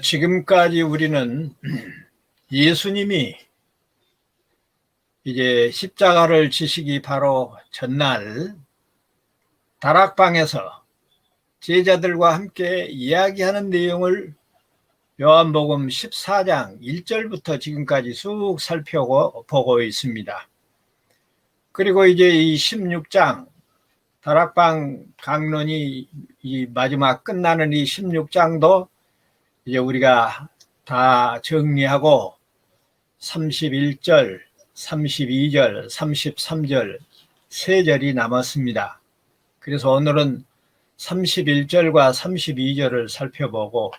지금까지 우리는 예수님이 이제 십자가를 지시기 바로 전날 다락방에서 제자들과 함께 이야기하는 내용을 요한복음 14장 1절부터 지금까지 쑥 살펴보고 있습니다. 그리고 이제 이 16장 다락방 강론이 이 마지막 끝나는 이 16장도 이제 우리가 다 정리하고 31절, 32절, 33절 세 절이 남았습니다. 그래서 오늘은 31절과 32절을 살펴보고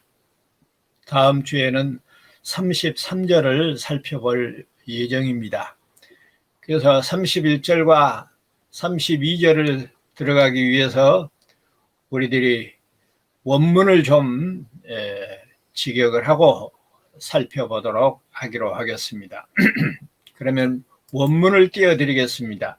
다음 주에는 33절을 살펴볼 예정입니다. 그래서 31절과 32절을 들어가기 위해서 우리들이 원문을 좀 직역을 하고 살펴보도록 하기로 하겠습니다. 그러면 원문을 띄워드리겠습니다.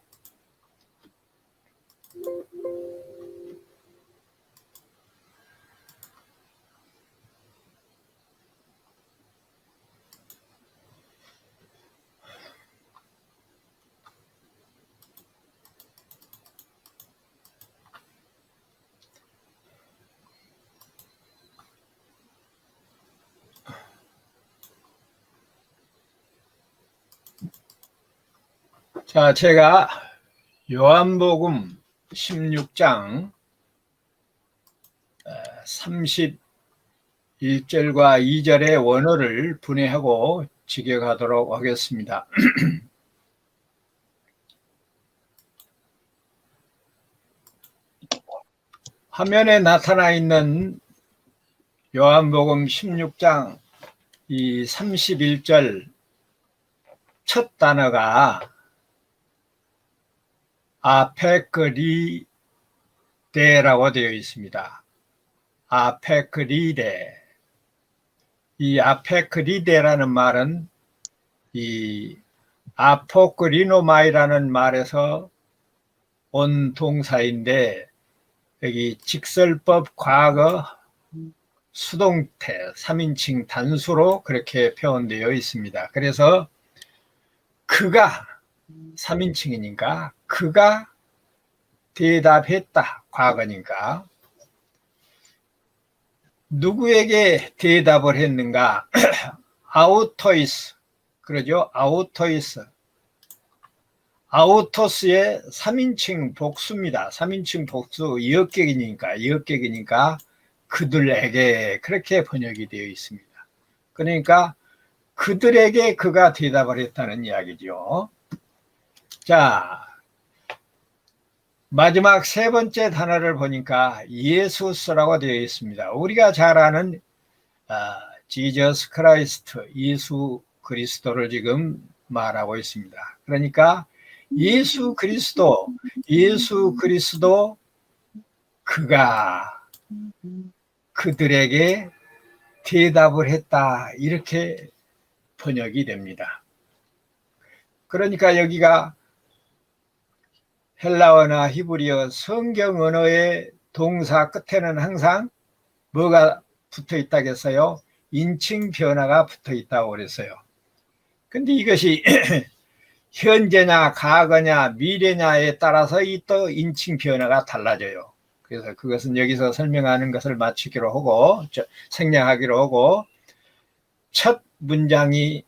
자, 제가 요한복음 16장 31절과 2절의 원어를 분해하고 직역하도록 하겠습니다. 화면에 나타나 있는 요한복음 16장 이 31절 첫 단어가 아페크리데라고 되어 있습니다. 아페크리데. 이 아페크리데라는 말은 이 아포크리노마이라는 말에서 온 동사인데 여기 직설법 과거 수동태 3인칭 단수로 그렇게 표현되어 있습니다. 그래서 그가 3인칭이니까 그가 대답했다. 과거니까. 누구에게 대답을 했는가? 아우토이스. 그러죠? 아우토이스. 아우토스의 3인칭 복수입니다. 3인칭 복수 이역격이니까 그들에게 그렇게 번역이 되어 있습니다. 그러니까 그들에게 그가 대답을 했다는 이야기죠. 자, 마지막 세 번째 단어를 보니까 예수스라고 되어 있습니다. 우리가 잘 아는 지저스 크라이스트, 예수 그리스도를 지금 말하고 있습니다. 그러니까 예수 그리스도 그가 그들에게 대답을 했다. 이렇게 번역이 됩니다. 그러니까 여기가 헬라어나 히브리어 성경 언어의 동사 끝에는 항상 뭐가 붙어 있다고 했어요? 인칭 변화가 붙어 있다고 그랬어요. 근데 이것이 현재냐 과거냐 미래냐에 따라서 이 또 인칭 변화가 달라져요. 그래서 그것은 여기서 설명하는 것을 마치기로 하고 생략하기로 하고 첫 문장이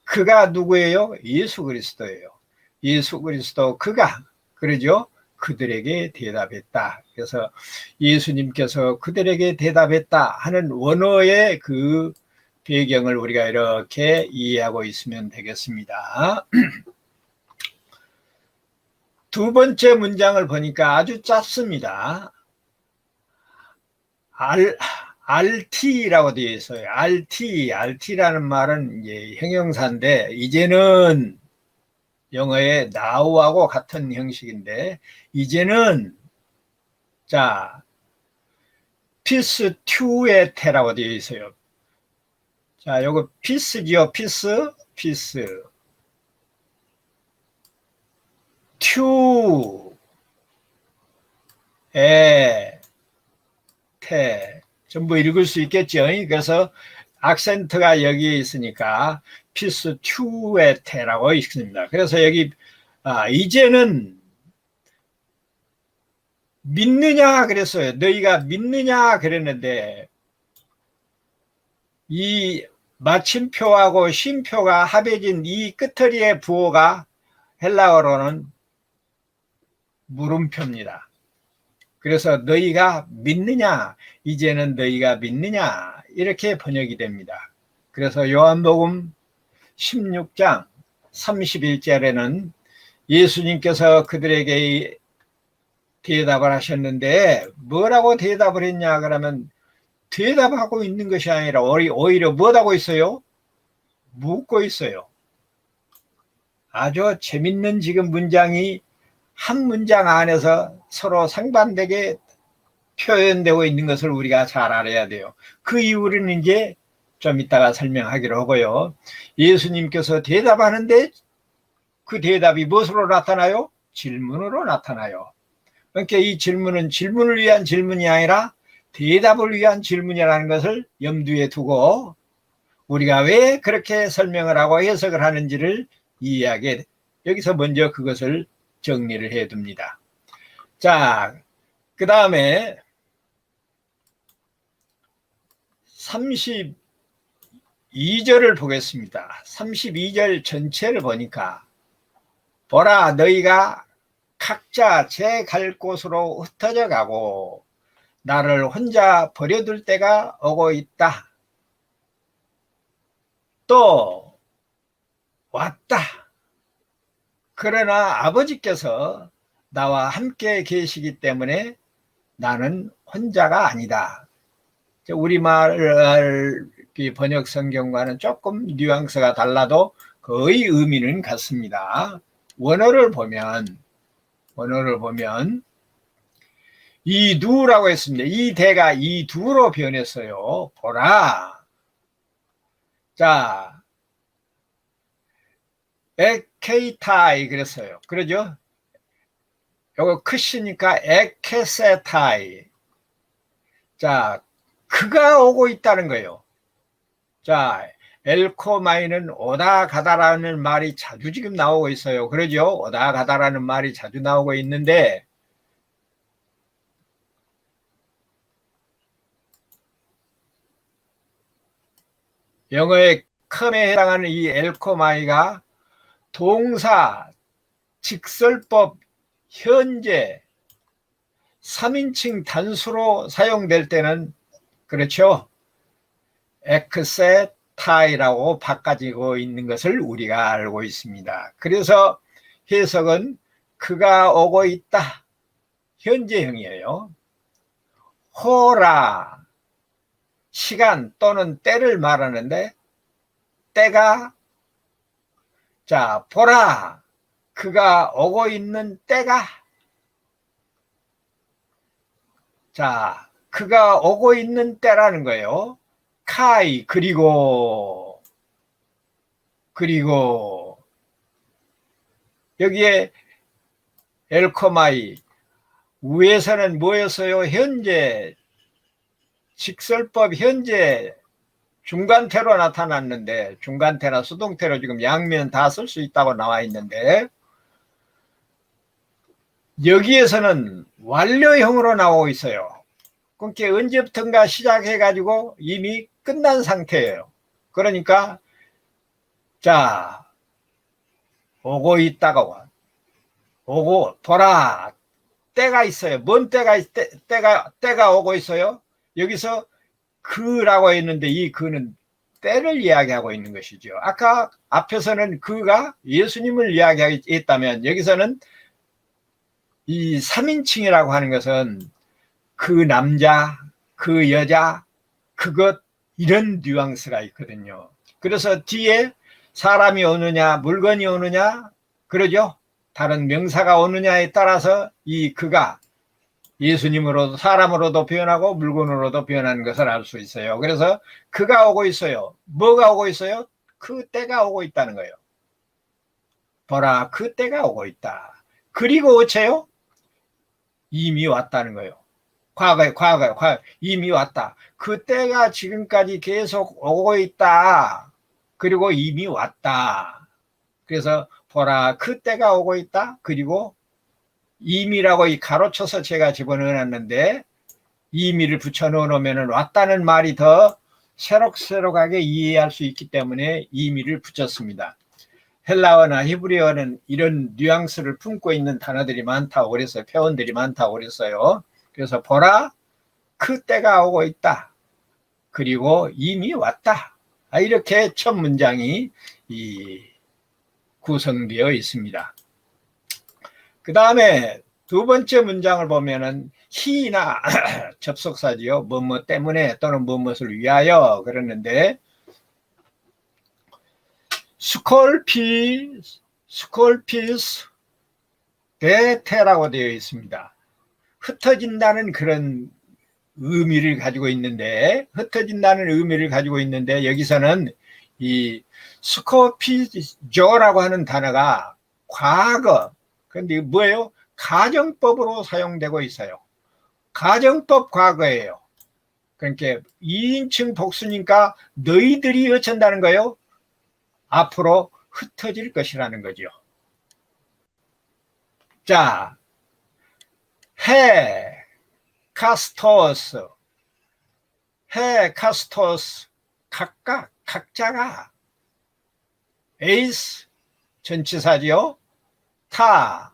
그가 누구예요? 예수 그리스도예요. 예수 그리스도 그가 그러죠? 그들에게 대답했다. 그래서 예수님께서 그들에게 대답했다 하는 원어의 그 배경을 우리가 이렇게 이해하고 있으면 되겠습니다. 두 번째 문장을 보니까 아주 짧습니다. RT라고 되어 있어요. RT라는 말은 이제 형용사인데 이제는 영어의 now하고 같은 형식인데 이제는 자 피스 투의 태라고 되어 있어요. 자, 요거 피스지요. 피스 튜의 태. 전부 읽을 수 있겠죠. 그래서 악센트가 여기에 있으니까 피스 튜에테라고 있습니다. 그래서 여기 이제는 믿느냐 그랬어요. 너희가 믿느냐 그랬는데 이 마침표하고 쉼표가 합해진 이 끝처리의 부호가 헬라어로는 물음표입니다. 그래서 너희가 믿느냐, 이제는 너희가 믿느냐 이렇게 번역이 됩니다. 그래서 요한복음 16장 31절에는 예수님께서 그들에게 대답을 하셨는데 뭐라고 대답을 했냐 그러면 대답하고 있는 것이 아니라 오히려 뭐하고 있어요? 묻고 있어요. 아주 재밌는 지금 문장이 한 문장 안에서 서로 상반되게 표현되고 있는 것을 우리가 잘 알아야 돼요. 그 이유는 이제 좀 이따가 설명하기로 하고요. 예수님께서 대답하는데 그 대답이 무엇으로 나타나요? 질문으로 나타나요. 그러니까 이 질문은 질문을 위한 질문이 아니라 대답을 위한 질문이라는 것을 염두에 두고 우리가 왜 그렇게 설명을 하고 해석을 하는지를 이해하게 여기서 먼저 그것을 정리를 해 둡니다. 자, 그 다음에 32절을 보겠습니다. 32절 전체를 보니까 보라 너희가 각자 제 갈 곳으로 흩어져 가고 나를 혼자 버려둘 때가 오고 있다. 또 왔다. 그러나 아버지께서 나와 함께 계시기 때문에 나는 혼자가 아니다. 우리말 번역 성경과는 조금 뉘앙스가 달라도 거의 의미는 같습니다. 원어를 보면 이두라고 했습니다. 이 대가 이두로 변했어요. 보라. 자, 에케이타이 그랬어요. 그러죠? 요거 크시니까 에케세타이. 자, 그가 오고 있다는 거예요. 자, 엘코마이는 오다 가다라는 말이 자주 지금 나오고 있어요. 그러죠? 오다 가다라는 말이 자주 나오고 있는데 영어의 컴에 해당하는 이 엘코마이가 동사, 직설법, 현재, 3인칭 단수로 사용될 때는 그렇죠. 엑세타이라고 바꿔지고 있는 것을 우리가 알고 있습니다. 그래서 해석은 그가 오고 있다. 현재형이에요. 호라 시간 또는 때를 말하는데 때가 자 보라 그가 오고 있는 때가 자 그가 오고 있는 때라는 거예요. 카이 그리고 여기에 엘코마이 위에서는 뭐였어요? 현재 직설법 현재 중간태로 나타났는데 중간태나 수동태로 지금 양면 다 쓸 수 있다고 나와 있는데 여기에서는 완료형으로 나오고 있어요. 그러니까 언제부턴가 시작해 가지고 이미 끝난 상태예요. 그러니까 자 오고 있다가 오고 보라 때가 있어요. 뭔 때가 오고 있어요? 여기서 그라고 했는데 이 그는 때를 이야기하고 있는 것이죠. 아까 앞에서는 그가 예수님을 이야기했다면 여기서는 이 3인칭이라고 하는 것은 그 남자, 그 여자, 그것 이런 뉘앙스가 있거든요. 그래서 뒤에 사람이 오느냐 물건이 오느냐 그러죠. 다른 명사가 오느냐에 따라서 이 그가 예수님으로도 사람으로도 표현하고 물건으로도 표현하는 것을 알 수 있어요. 그래서 그가 오고 있어요. 뭐가 오고 있어요? 그 때가 오고 있다는 거예요. 보라 그 때가 오고 있다. 그리고 어째요? 이미 왔다는 거예요. 과거 이미 왔다. 그때가 지금까지 계속 오고 있다. 그리고 이미 왔다. 그래서 보라, 그때가 오고 있다. 그리고 이미라고 이 가로쳐서 제가 집어넣어 놨는데, 이미를 붙여넣어 놓으면 왔다는 말이 더 새록새록하게 이해할 수 있기 때문에 이미를 붙였습니다. 헬라어나 히브리어는 이런 뉘앙스를 품고 있는 단어들이 많다고 그랬어요. 표현들이 많다고 그랬어요. 그래서 보라, 그때가 오고 있다. 그리고 이미 왔다. 이렇게 첫 문장이 구성되어 있습니다. 그 다음에 두 번째 문장을 보면은 he나 접속사지요. 뭐뭐 때문에 또는 무엇을 위하여 그러는데, 스콜피스 데테라고 되어 있습니다. 흩어진다는 그런 의미를 가지고 있는데, 여기서는 이 스코피조라고 하는 단어가 과거, 근데 뭐예요? 가정법으로 사용되고 있어요. 가정법 과거예요. 그러니까 2인칭 복수니까 너희들이 어쩐다는 거예요? 앞으로 흩어질 것이라는 거죠. 자, 카스토스, 각자가, 에이스, 전치사지요. 타,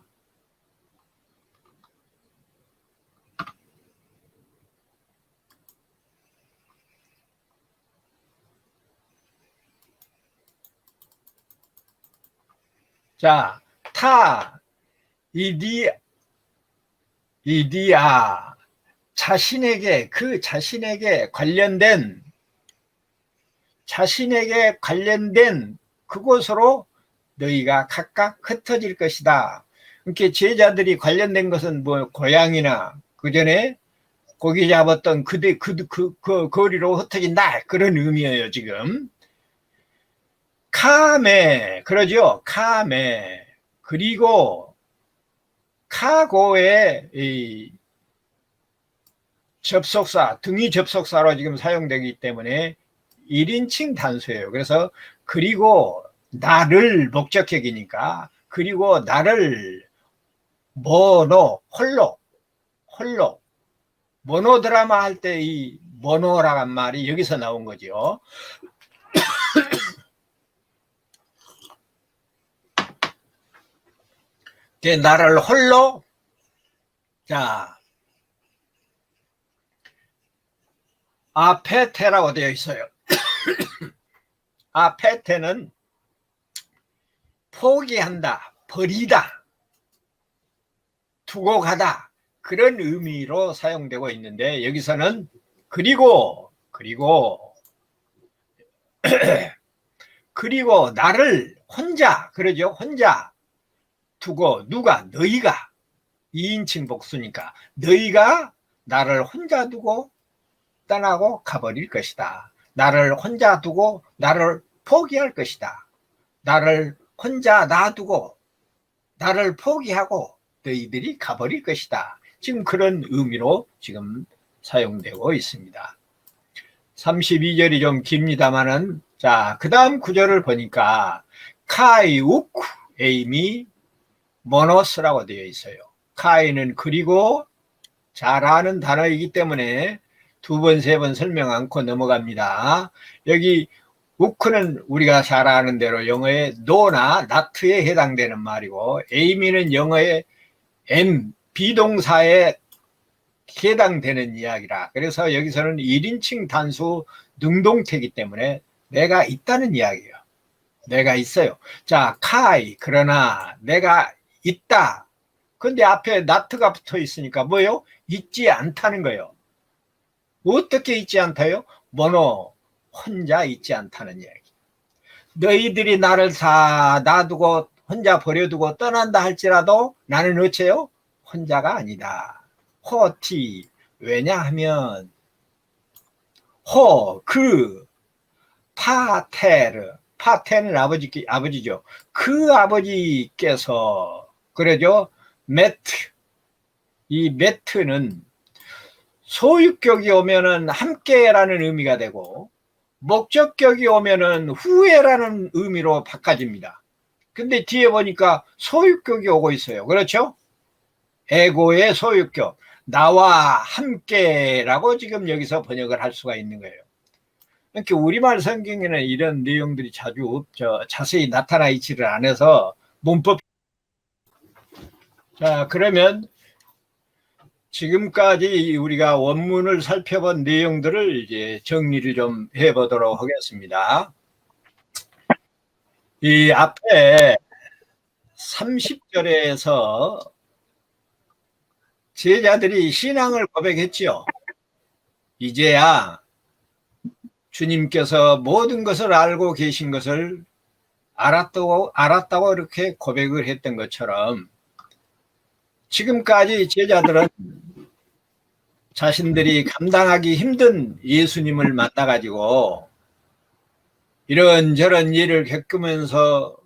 자, 이디아, 자신에게 관련된 그곳으로 너희가 각각 흩어질 것이다. 이렇게 제자들이 관련된 것은 뭐 고양이나 그 전에 고기 잡았던 그 거리로 흩어진다. 그런 의미예요, 지금. 카메, 그러죠? 카메. 그리고 카고의 이 접속사, 등위 접속사로 지금 사용되기 때문에 1인칭 단수예요. 그래서 그리고 나를 목적격이니까, 그리고 나를 홀로 모노드라마 할 때 이 모노라는 말이 여기서 나온 거죠. 나를 홀로, 자, 아페테라고 되어 있어요. 아페테는 포기한다, 버리다, 두고 가다, 그런 의미로 사용되고 있는데, 여기서는 그리고 나를 혼자, 그러죠? 혼자 두고, 너희가 2인칭 복수니까 너희가 나를 혼자 두고 떠나고 가버릴 것이다. 나를 혼자 두고 나를 포기할 것이다. 나를 혼자 놔두고 나를 포기하고 너희들이 가버릴 것이다. 지금 그런 의미로 지금 사용되고 있습니다. 32절이 좀 깁니다만은, 자, 그 다음 구절을 보니까 카이 우쿠 에이미 모노스라고 되어 있어요. 카이는 그리고 잘하는 단어이기 때문에 두 번, 세 번 설명 않고 넘어갑니다. 여기 우크는 우리가 잘 아는 대로 영어의 no나 not에 해당되는 말이고, 에이미는 영어의 비동사에 해당되는 이야기라. 그래서 여기서는 1인칭 단수 능동태이기 때문에 내가 있다는 이야기예요. 내가 있어요. 자, 카이, 그러나 내가 있다. 근데 앞에 not가 붙어 있으니까 뭐예요? 있지 않다는 거예요. 어떻게 있지 않다요? 모노, 혼자 있지 않다는 이야기. 너희들이 나를 다 놔두고 혼자 버려두고 떠난다 할지라도 나는 어째요? 혼자가 아니다. 호티, 왜냐하면 파테는 아버지죠. 그 아버지께서, 그러죠? 이 매트는 소유격이 오면은 함께라는 의미가 되고, 목적격이 오면은 후회라는 의미로 바꿔집니다. 근데 뒤에 보니까 소유격이 오고 있어요. 그렇죠? 에고의 소유격, 나와 함께라고 지금 여기서 번역을 할 수가 있는 거예요. 이렇게 우리말 성경에는 이런 내용들이 자세히 나타나 있지를 않아서 문법. 자, 그러면 지금까지 우리가 원문을 살펴본 내용들을 이제 정리를 좀 해보도록 하겠습니다. 이 앞에 30절에서 제자들이 신앙을 고백했지요. 이제야 주님께서 모든 것을 알고 계신 것을 알았다고 이렇게 고백을 했던 것처럼, 지금까지 제자들은 자신들이 감당하기 힘든 예수님을 만나가지고 이런저런 일을 겪으면서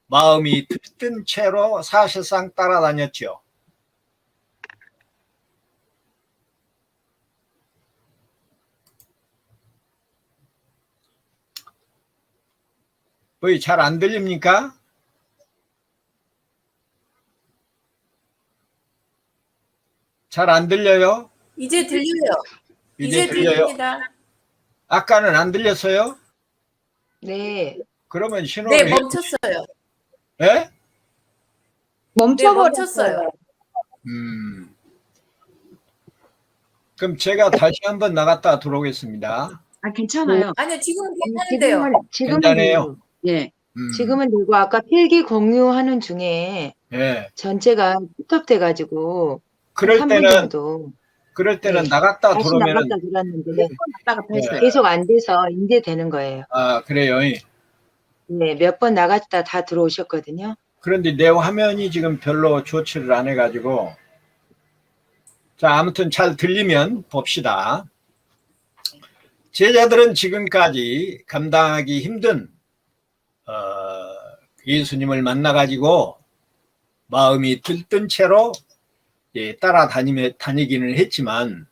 마음이 들뜬 채로 사실상 따라다녔죠. 거의 잘 안 들립니까? 잘 안 들려요? 이제 들려요. 이제 들려요? 들립니다. 아까는 안 들렸어요? 네. 그러면 신호를 네, 멈췄어요. 예? 네, 멈춰버렸어요. 멈췄어요. 그럼 제가 다시 한번 나갔다 들어오겠습니다. 아, 괜찮아요. 아니요, 지금은 괜찮은데요. 지금은 괜찮아요? 되고, 예. 지금은 되고, 아까 필기 공유하는 중에 예. 전체가 스톱돼가지고, 그럴 3분 때는 정도 네. 나갔다 다시 들어오면 나갔다 들었는데, 나갔다 했어요. 계속 안 돼서 이제 되는 거예요. 아, 그래요. 네, 몇 번 나갔다 다 들어오셨거든요. 그런데 내 화면이 지금 별로 좋지를 않아 가지고, 자, 아무튼 잘 들리면 봅시다. 제자들은 지금까지 감당하기 힘든 예수님을 만나 가지고 마음이 들뜬 채로 따라다니기는 했지만,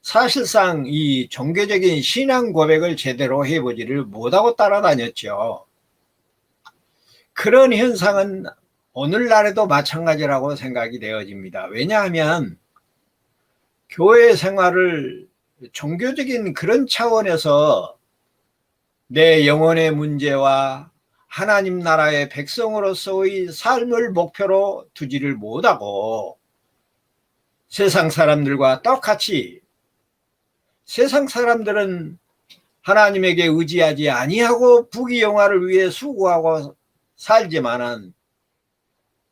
사실상 이 종교적인 신앙 고백을 제대로 해보지를 못하고 따라다녔죠. 그런 현상은 오늘날에도 마찬가지라고 생각이 되어집니다. 왜냐하면 교회 생활을 종교적인 그런 차원에서 내 영혼의 문제와 하나님 나라의 백성으로서의 삶을 목표로 두지를 못하고, 세상 사람들과 똑같이, 세상 사람들은 하나님에게 의지하지 아니하고 부귀영화를 위해 수고하고 살지만은,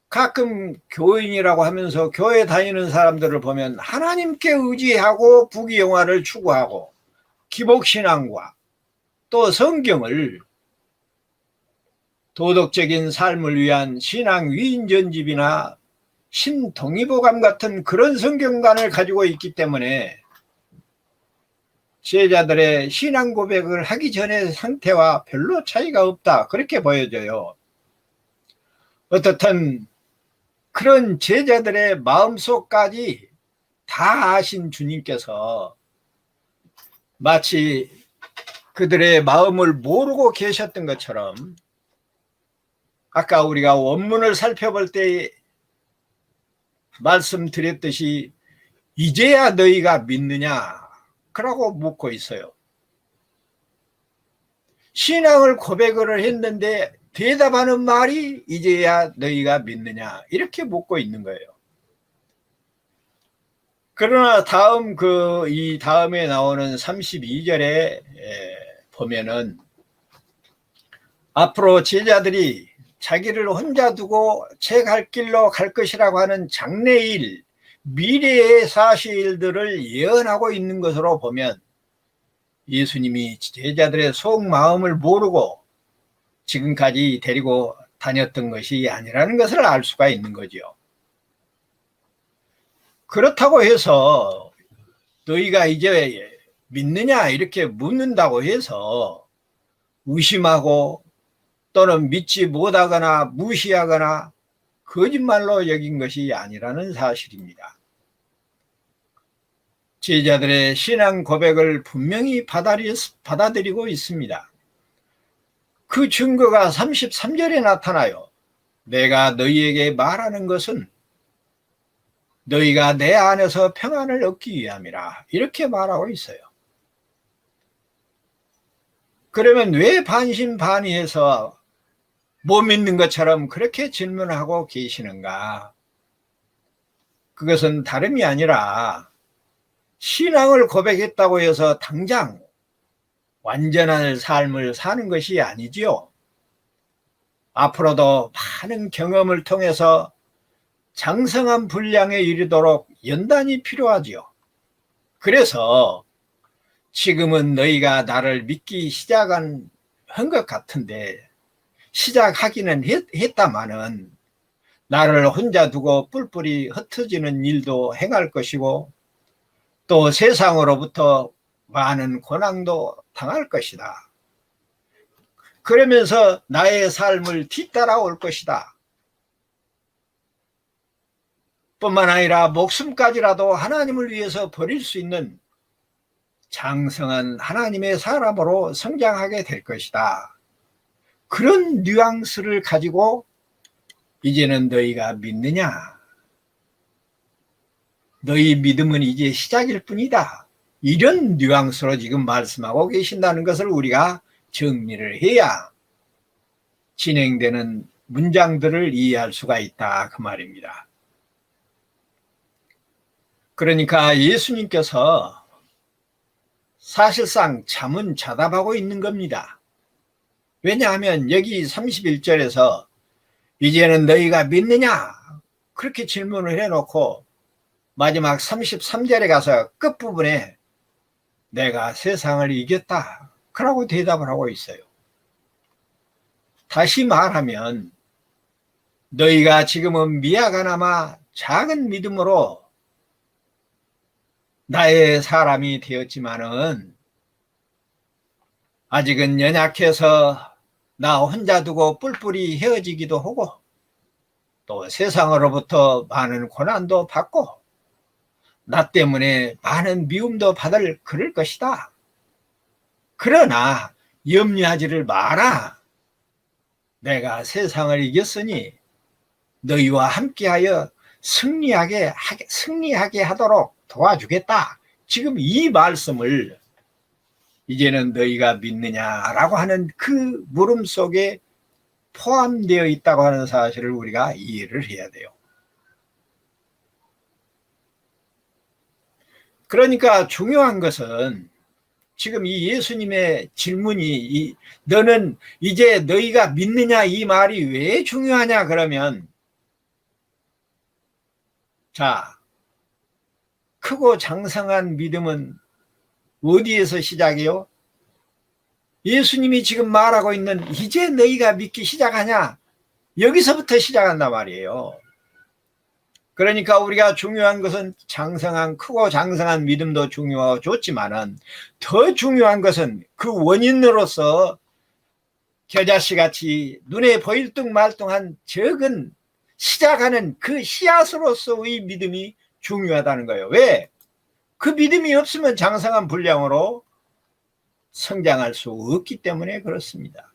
가끔 교인이라고 하면서 교회 다니는 사람들을 보면 하나님께 의지하고 부귀영화를 추구하고 기복신앙과 또 성경을 도덕적인 삶을 위한 신앙 위인전집이나 신동의보감 같은 그런 성경관을 가지고 있기 때문에 제자들의 신앙 고백을 하기 전의 상태와 별로 차이가 없다, 그렇게 보여져요. 어떻든 그런 제자들의 마음속까지 다 아신 주님께서 마치 그들의 마음을 모르고 계셨던 것처럼, 아까 우리가 원문을 살펴볼 때 말씀드렸듯이 이제야 너희가 믿느냐 그러고 묻고 있어요. 신앙을 고백을 했는데 대답하는 말이 이제야 너희가 믿느냐 이렇게 묻고 있는 거예요. 그러나 이 다음에 나오는 32절에 보면은, 앞으로 제자들이 자기를 혼자 두고 제 갈 길로 갈 것이라고 하는 장래일, 미래의 사실들을 예언하고 있는 것으로 보면, 예수님이 제자들의 속마음을 모르고 지금까지 데리고 다녔던 것이 아니라는 것을 알 수가 있는 거죠. 그렇다고 해서 너희가 이제 믿느냐 이렇게 묻는다고 해서 의심하고 또는 믿지 못하거나 무시하거나 거짓말로 여긴 것이 아니라는 사실입니다. 제자들의 신앙 고백을 분명히 받아들이고 있습니다. 그 증거가 33절에 나타나요. 내가 너희에게 말하는 것은 너희가 내 안에서 평안을 얻기 위함이라. 이렇게 말하고 있어요. 그러면 왜 반신반의해서 못 믿는 것처럼 그렇게 질문하고 계시는가? 그것은 다름이 아니라 신앙을 고백했다고 해서 당장 완전한 삶을 사는 것이 아니지요. 앞으로도 많은 경험을 통해서 장성한 분량에 이르도록 연단이 필요하지요. 그래서 지금은 너희가 나를 믿기 시작한 것 같은데, 시작하기는 했다마는 나를 혼자 두고 뿔뿔이 흩어지는 일도 행할 것이고 또 세상으로부터 많은 고난도 당할 것이다. 그러면서 나의 삶을 뒤따라올 것이다. 뿐만 아니라 목숨까지라도 하나님을 위해서 버릴 수 있는 장성한 하나님의 사람으로 성장하게 될 것이다. 그런 뉘앙스를 가지고 이제는 너희가 믿느냐? 너희 믿음은 이제 시작일 뿐이다. 이런 뉘앙스로 지금 말씀하고 계신다는 것을 우리가 정리를 해야 진행되는 문장들을 이해할 수가 있다. 그 말입니다. 그러니까 예수님께서 사실상 잠은 자답하고 있는 겁니다. 왜냐하면 여기 31절에서 이제는 너희가 믿느냐? 그렇게 질문을 해놓고 마지막 33절에 가서 끝부분에 내가 세상을 이겼다. 그러고 대답을 하고 있어요. 다시 말하면 너희가 지금은 미약하나마 작은 믿음으로 나의 사람이 되었지만은 아직은 연약해서 나 혼자 두고 뿔뿔이 헤어지기도 하고 또 세상으로부터 많은 고난도 받고 나 때문에 많은 미움도 받을 그럴 것이다. 그러나 염려하지를 마라. 내가 세상을 이겼으니 너희와 함께하여 승리하게 하도록 도와주겠다. 지금 이 말씀을 이제는 너희가 믿느냐라고 하는 그 물음 속에 포함되어 있다고 하는 사실을 우리가 이해를 해야 돼요. 그러니까 중요한 것은 지금 이 예수님의 질문이 너는 이제 너희가 믿느냐 이 말이 왜 중요하냐 그러면 자, 크고 장성한 믿음은 어디에서 시작이요? 예수님이 지금 말하고 있는 이제 너희가 믿기 시작하냐? 여기서부터 시작한단 말이에요. 그러니까 우리가 중요한 것은 크고 장성한 믿음도 중요하고 좋지만은 더 중요한 것은 그 원인으로서 겨자씨같이 눈에 보일 듯 말듯한 적은 시작하는 그 씨앗으로서의 믿음이 중요하다는 거예요. 왜? 그 믿음이 없으면 장성한 분량으로 성장할 수 없기 때문에 그렇습니다.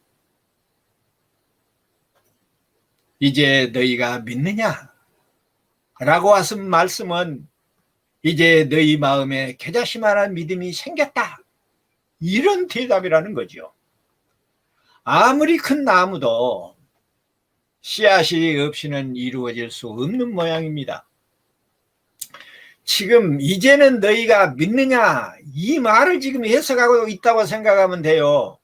이제 너희가 믿느냐? 라고 하신 말씀은 이제 너희 마음에 겨자씨만한 믿음이 생겼다. 이런 대답이라는 거죠. 아무리 큰 나무도 씨앗이 없이는 이루어질 수 없는 모양입니다. 지금 이제는 너희가 믿느냐 이 말을 지금 해석하고 있다고 생각하면 돼요.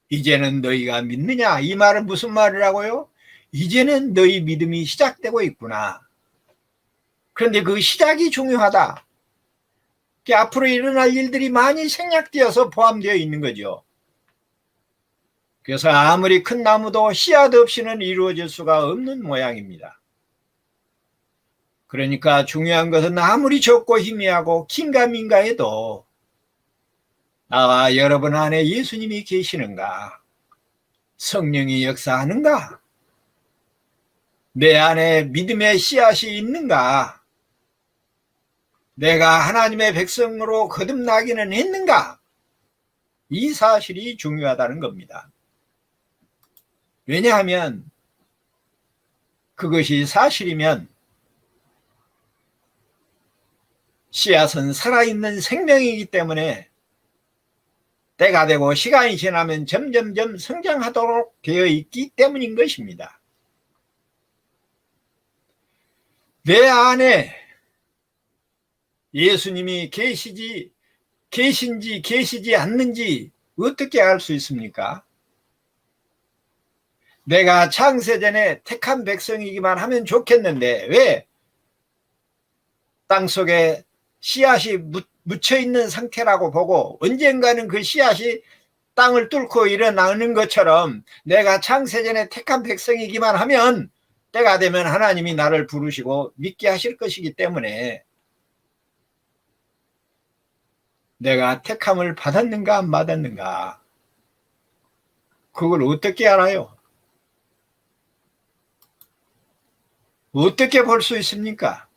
이제는 너희가 믿느냐 이 말은 무슨 말이라고요? 이제는 너희 믿음이 시작되고 있구나. 그런데 그 시작이 중요하다. 앞으로 일어날 일들이 많이 생략되어서 포함되어 있는 거죠. 그래서 아무리 큰 나무도 씨앗 없이는 이루어질 수가 없는 모양입니다. 그러니까 중요한 것은 아무리 적고 희미하고 긴가민가 해도 나와 여러분 안에 예수님이 계시는가? 성령이 역사하는가? 내 안에 믿음의 씨앗이 있는가? 내가 하나님의 백성으로 거듭나기는 했는가? 이 사실이 중요하다는 겁니다. 왜냐하면 그것이 사실이면 씨앗은 살아있는 생명이기 때문에 때가 되고 시간이 지나면 점점점 성장하도록 되어 있기 때문인 것입니다. 내 안에 예수님이 계신지 계시지 않는지 어떻게 알 수 있습니까? 내가 창세전에 택한 백성이기만 하면 좋겠는데 왜 땅속에 씨앗이 묻혀있는 상태라고 보고 언젠가는 그 씨앗이 땅을 뚫고 일어나는 것처럼 내가 창세전에 택한 백성이기만 하면 때가 되면 하나님이 나를 부르시고 믿게 하실 것이기 때문에 내가 택함을 받았는가 안 받았는가 그걸 어떻게 알아요? 어떻게 볼 수 있습니까?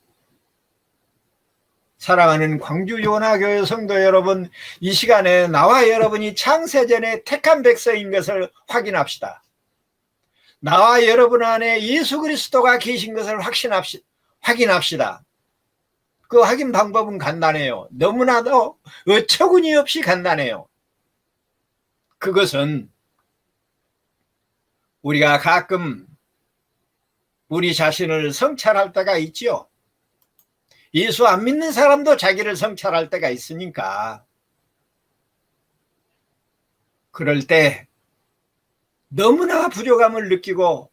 사랑하는 광주 요나교회 성도 여러분, 이 시간에 나와 여러분이 창세전에 택한 백성인 것을 확인합시다. 나와 여러분 안에 예수 그리스도가 계신 것을 확인합시다. 그 확인 방법은 간단해요. 너무나도 어처구니 없이 간단해요. 그것은 우리가 가끔 우리 자신을 성찰할 때가 있지요. 예수 안 믿는 사람도 자기를 성찰할 때가 있으니까 그럴 때 너무나 부족함을 느끼고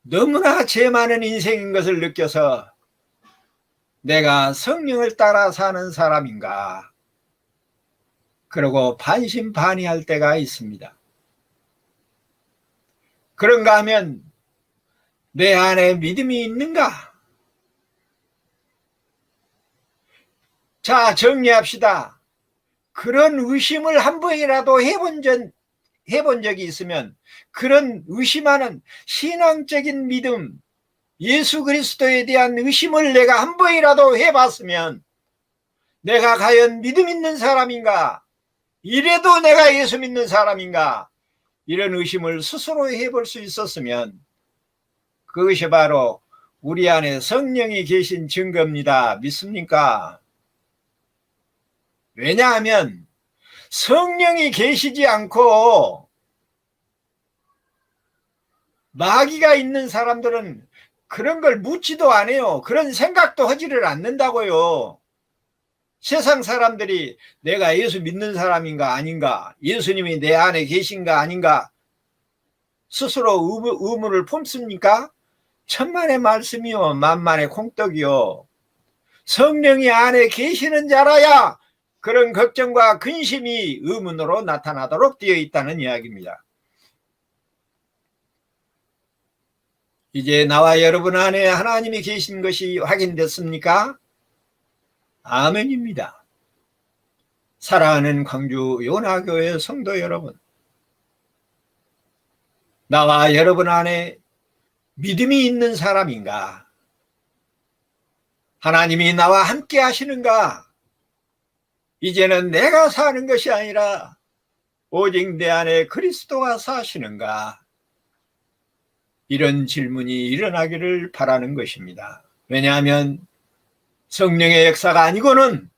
너무나 죄 많은 인생인 것을 느껴서 내가 성령을 따라 사는 사람인가 그러고 반신반의할 때가 있습니다. 그런가 하면 내 안에 믿음이 있는가? 자, 정리합시다. 그런 의심을 한 번이라도 해본 적이 있으면 그런 의심하는 신앙적인 믿음, 예수 그리스도에 대한 의심을 내가 한 번이라도 해봤으면 내가 과연 믿음 있는 사람인가? 이래도 내가 예수 믿는 사람인가? 이런 의심을 스스로 해볼 수 있었으면 그것이 바로 우리 안에 성령이 계신 증거입니다. 믿습니까? 왜냐하면 성령이 계시지 않고 마귀가 있는 사람들은 그런 걸 묻지도 않아요. 그런 생각도 하지를 않는다고요. 세상 사람들이 내가 예수 믿는 사람인가 아닌가, 예수님이 내 안에 계신가 아닌가 스스로 의문을 품습니까? 천만의 말씀이요 만만의 콩떡이요. 성령이 안에 계시는 자라야 그런 걱정과 근심이 의문으로 나타나도록 되어 있다는 이야기입니다. 이제 나와 여러분 안에 하나님이 계신 것이 확인됐습니까? 아멘입니다. 사랑하는 광주 요나교회 성도 여러분, 나와 여러분 안에 믿음이 있는 사람인가? 하나님이 나와 함께 하시는가? 이제는 내가 사는 것이 아니라 오직 내 안에 그리스도가 사시는가? 이런 질문이 일어나기를 바라는 것입니다. 왜냐하면 성령의 역사가 아니고는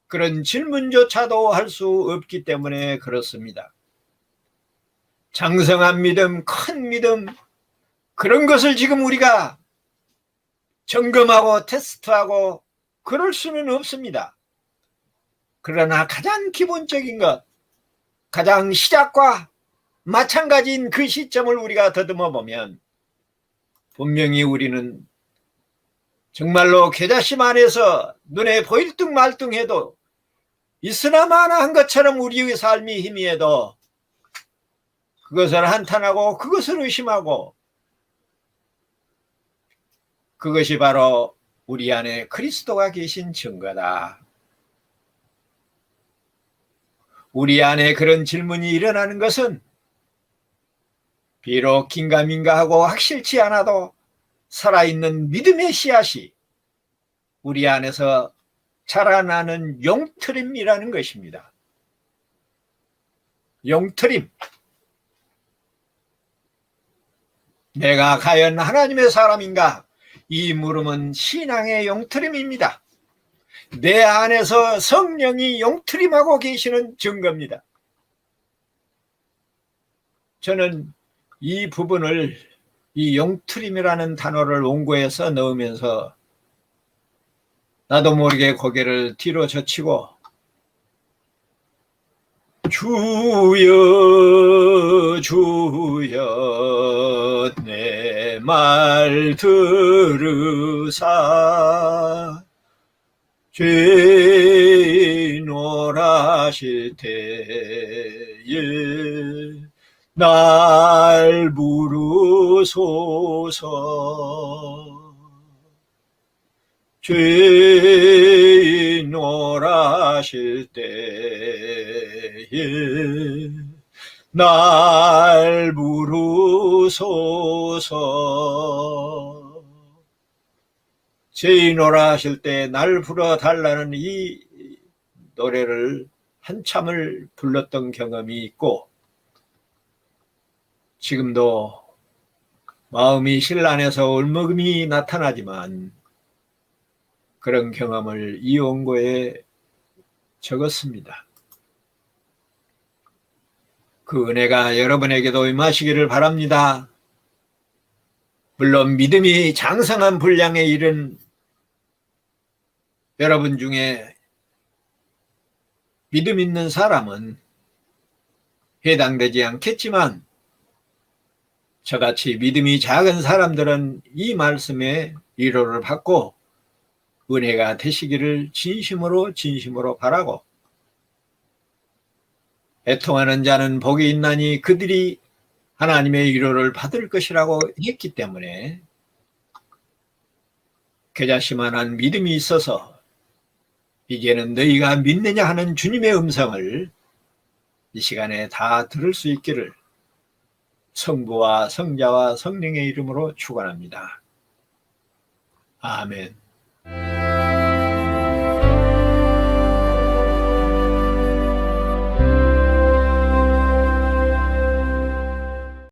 그런 질문조차도 할 수 없기 때문에 그렇습니다. 장성한 믿음, 큰 믿음, 그런 것을 지금 우리가 점검하고 테스트하고 그럴 수는 없습니다. 그러나 가장 기본적인 것, 가장 시작과 마찬가지인 그 시점을 우리가 더듬어 보면 분명히 우리는 정말로 겨자씨 안에서 눈에 보일 듯 말 듯 해도 있으나 마나 한 것처럼 우리의 삶이 희미해도 그것을 한탄하고 그것을 의심하고 그것이 바로 우리 안에 그리스도가 계신 증거다. 우리 안에 그런 질문이 일어나는 것은 비록 긴가민가하고 확실치 않아도 살아있는 믿음의 씨앗이 우리 안에서 자라나는 용트림이라는 것입니다. 용트림. 내가 과연 하나님의 사람인가? 이 물음은 신앙의 용트림입니다. 내 안에서 성령이 용트림하고 계시는 증거입니다. 저는 이 부분을, 이 용트림이라는 단어를 원고에서 넣으면서 나도 모르게 고개를 뒤로 젖히고 주여 주여 내 말 들으사 죄인 오라실 때에 날 부르소서. 죄인 오라실 때에 날 부르소서. 죄인 오라실 때 날 불러달라는 이 노래를 한참을 불렀던 경험이 있고, 지금도 마음이 신란해서 울먹임이 나타나지만 그런 경험을 이 원고에 적었습니다. 그 은혜가 여러분에게도 임하시기를 바랍니다. 물론 믿음이 장성한 분량에 이른 여러분 중에 믿음 있는 사람은 해당되지 않겠지만, 저같이 믿음이 작은 사람들은 이 말씀에 위로를 받고 은혜가 되시기를 진심으로 바라고, 애통하는 자는 복이 있나니 그들이 하나님의 위로를 받을 것이라고 했기 때문에 겨자씨만한 믿음이 있어서 이제는 너희가 믿느냐 하는 주님의 음성을 이 시간에 다 들을 수 있기를 성부와 성자와 성령의 이름으로 축원합니다. 아멘.